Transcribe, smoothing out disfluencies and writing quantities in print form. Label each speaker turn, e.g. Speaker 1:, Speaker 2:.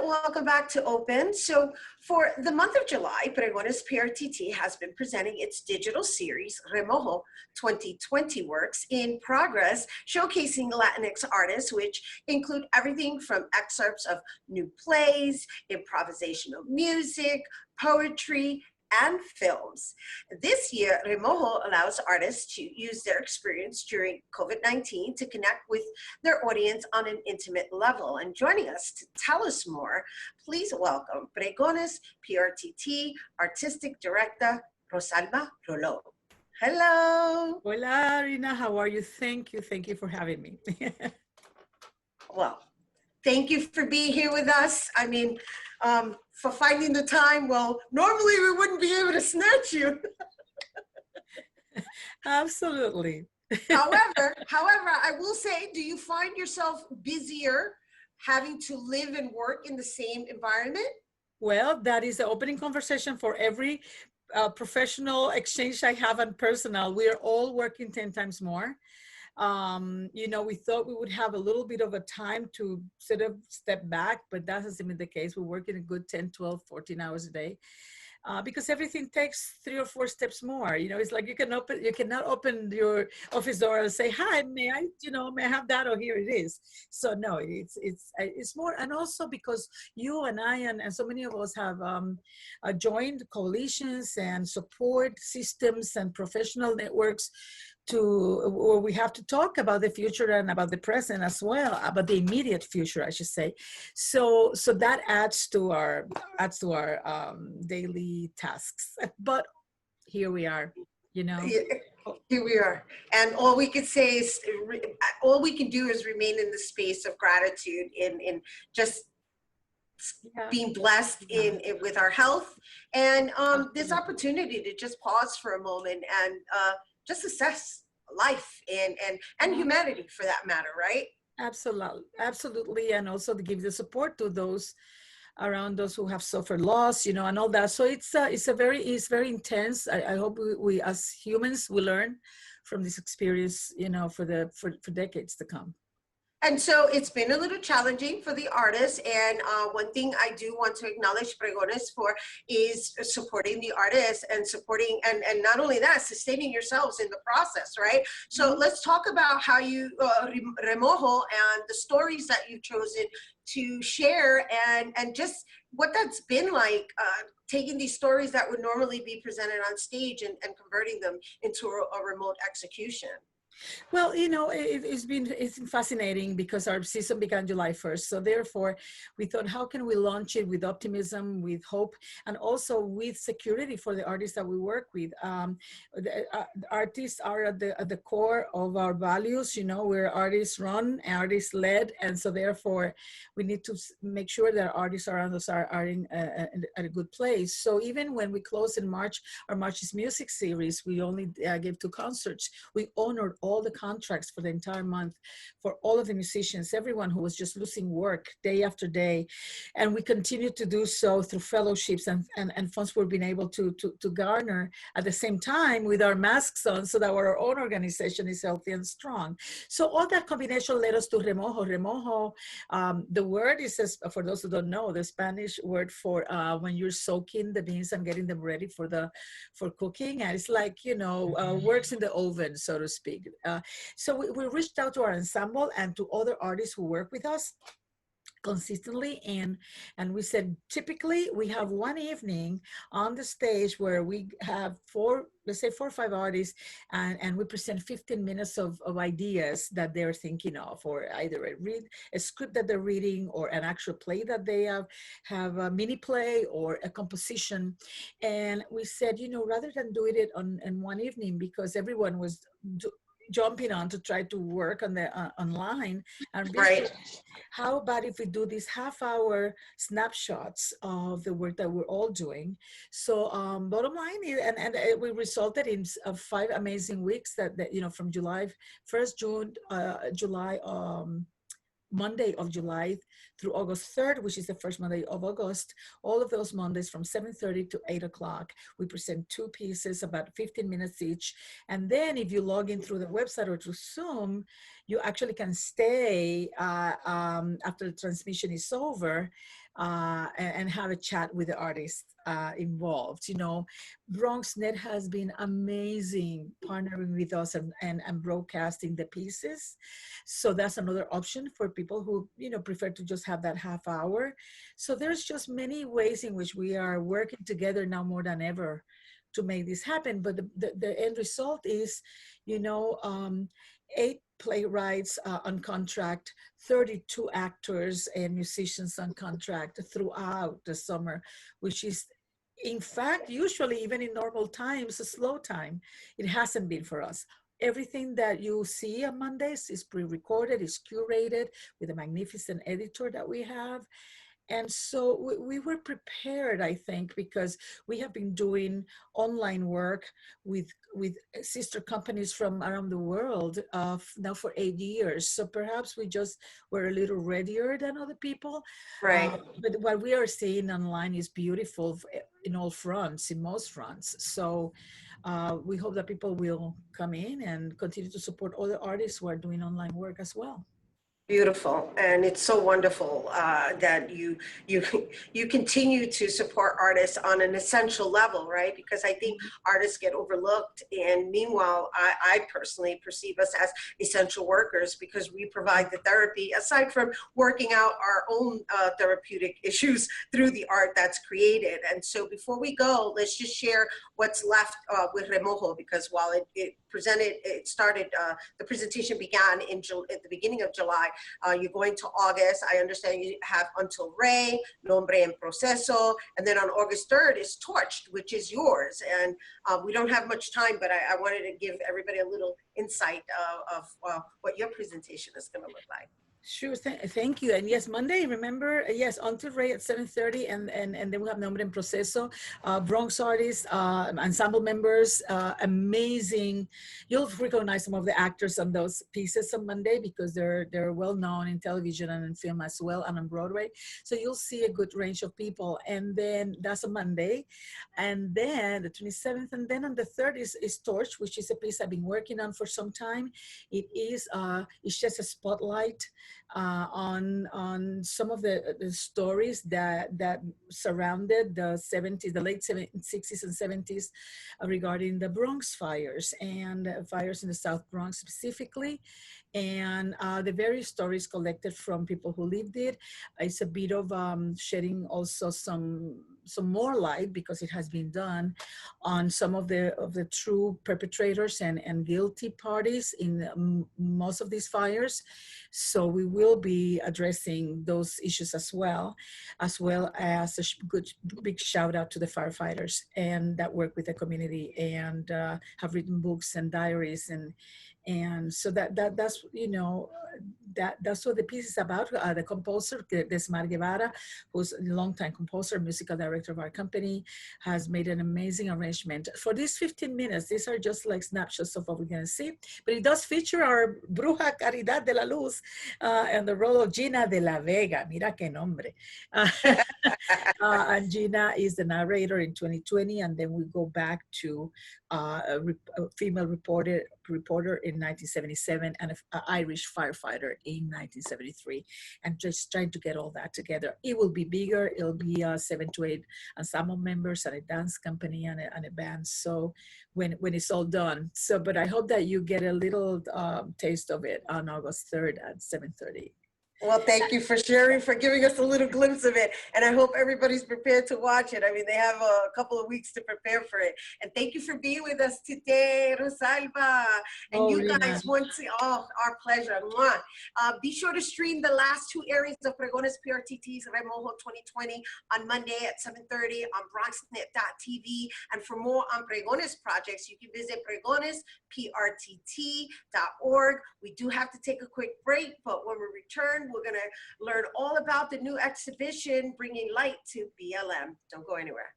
Speaker 1: welcome back to Open. So for the month of July, Pregones PRTT has been presenting its digital series, Remojo 2020 Works in Progress, showcasing Latinx artists, which include everything from excerpts of new plays, improvisational music, poetry, and films. This year, Remojo allows artists to use their experience during COVID-19 to connect with their audience on an intimate level. And joining us to tell us more, please welcome Pregones PRTT Artistic Director, Rosalba Rolón. Hello.
Speaker 2: Hola, Rhina. How are you? Thank you. Thank you for having me.
Speaker 1: Well, thank you for being here with us. I mean, for finding the time. Well, normally we wouldn't be able to snatch you.
Speaker 2: Absolutely.
Speaker 1: However, I will say, do you find yourself busier having to live and work in the same environment?
Speaker 2: Well, that is the opening conversation for every professional exchange I have and personal. We are all working 10 times more. You know, we thought we would have a little bit of a time to sort of step back, but that hasn't been the case. We're working a good 10, 12, 14 hours a day. Because everything takes 3 or 4 steps more. You know, it's like you cannot open your office door and say, "Hi, may I have that?" Or here it is. So no, it's more, and also because you and I and so many of us have joined coalitions and support systems and professional networks where we have to talk about the future and about the present as well, about the immediate future, I should say. So that adds to our daily tasks. But here we are, you know.
Speaker 1: Here we are, and all we can say is, all we can do is remain in the space of gratitude in just being blessed with our health, and this opportunity to just pause for a moment and just assess life and humanity, for that matter, right?
Speaker 2: Absolutely, and also to give the support to those around us who have suffered loss, you know, and all that. So it's very intense. I hope we as humans will learn from this experience, you know, for decades to come.
Speaker 1: And so it's been a little challenging for the artists. And one thing I do want to acknowledge Pregones for is supporting the artists and supporting, and not only that, sustaining yourselves in the process, right? So let's talk about how you, Remojo, and the stories that you've chosen to share, and just what that's been like, taking these stories that would normally be presented on stage and converting them into a remote execution.
Speaker 2: Well, you know, it's been fascinating because our season began July 1st. So therefore, we thought, how can we launch it with optimism, with hope, and also with security for the artists that we work with? The artists are at the core of our values. You know, we're artist run, artist led, and so therefore, we need to make sure that artists around us are in at a good place. So even when we closed in March, our March's Music series, we only gave 2 concerts. We honored all the contracts for the entire month for all of the musicians, everyone who was just losing work day after day. And we continue to do so through fellowships and funds we've been able to garner at the same time with our masks on, so that our own organization is healthy and strong. So all that combination led us to Remojo. Remojo, the word is, for those who don't know, the Spanish word for when you're soaking the beans and getting them ready for cooking. And it's like, you know, works in the oven, so to speak. So we reached out to our ensemble and to other artists who work with us consistently, and we said, typically we have one evening on the stage where we have 4 or 5 artists, and we present 15 minutes of ideas that they're thinking of, or either a script that they're reading, or an actual play that they have a mini play or a composition. And we said, you know, rather than doing it in one evening, because everyone was jumping on to try to work on the online, and
Speaker 1: right,
Speaker 2: how about if we do these half-hour snapshots of the work that we're all doing? So bottom line is, and we resulted in 5 amazing weeks that you know, from July 1st, Monday of July through August 3rd, which is the first Monday of August. All of those Mondays from 7:30 to 8 o'clock, we present 2 pieces, about 15 minutes each. And then if you log in through the website or through Zoom, you actually can stay after the transmission is over and have a chat with the artists involved. You know, BronxNet has been amazing partnering with us and broadcasting the pieces. So that's another option for people who, you know, prefer to just have that half hour. So there's just many ways in which we are working together now more than ever to make this happen. But the end result is, you know, 8 playwrights on contract, 32 actors and musicians on contract throughout the summer, which is, in fact, usually even in normal times, a slow time. It hasn't been for us. Everything that you see on Mondays is pre-recorded, is curated with a magnificent editor that we have. And so we were prepared, I think, because we have been doing online work with sister companies from around the world now for 8 years. So perhaps we just were a little readier than other people.
Speaker 1: Right.
Speaker 2: But what we are seeing online is beautiful in all fronts, in most fronts. So we hope that people will come in and continue to support other artists who are doing online work as well.
Speaker 1: Beautiful, and it's so wonderful that you you continue to support artists on an essential level, right? Because I think artists get overlooked, and meanwhile, I personally perceive us as essential workers because we provide the therapy aside from working out our own therapeutic issues through the art that's created. And so, before we go, let's just share what's left with Remojo, because while it started, the presentation began at the beginning of July. You're going to August. I understand you have Until Rey, Nombre en Proceso, and then on August 3rd is Torched, which is yours. And we don't have much time, but I wanted to give everybody a little insight of what your presentation is going to look like.
Speaker 2: Sure, thank you. And yes, Monday, remember, yes, Until Rey at 7:30, and then we have Nombre en Proceso, Bronx artists, ensemble members, amazing. You'll recognize some of the actors on those pieces on Monday because they're well known in television and in film as well, and on Broadway. So you'll see a good range of people. And then that's a Monday. And then the 27th, and then on the 3rd is Torch, which is a piece I've been working on for some time. It's just a spotlight on some of the stories that surrounded the 70s, the late 60s and 70s regarding the Bronx fires and fires in the South Bronx specifically. And the various stories collected from people who lived it. It's a bit of shedding also some more light, because it has been done, on some of the true perpetrators and guilty parties in most of these fires. So we will be addressing those issues as well as a good big shout out to the firefighters and that work with the community and have written books and diaries, and so that's, you know, that's what the piece is about. The composer, Desmar Guevara, who's a longtime composer, musical director of our company, has made an amazing arrangement. For these 15 minutes, these are just like snapshots of what we're going to see, but it does feature our Bruja Caridad de la Luz and the role of Gina de la Vega. Mira que nombre. And Gina is the narrator in 2020, and then we go back to a female reporter in 1977 and an Irish firefighter in 1973, and just trying to get all that together. It will be bigger. It'll be 7 to 8 ensemble members and a dance company and a band. So when it's all done. So, but I hope that you get a little taste of it on August 3rd at 7:30.
Speaker 1: Well, thank you for sharing, for giving us a little glimpse of it. And I hope everybody's prepared to watch it. I mean, they have a couple of weeks to prepare for it. And thank you for being with us today, Rosalba. And you guys, our pleasure. Be sure to stream the last 2 areas of Pregones PRTT's Remojo 2020 on Monday at 7:30 on BronxNet.tv. And for more on Pregones projects, you can visit PregonesPRTT.org. We do have to take a quick break, but when we return, we're going to learn all about the new exhibition, Bringing Light to BLM. Don't go anywhere.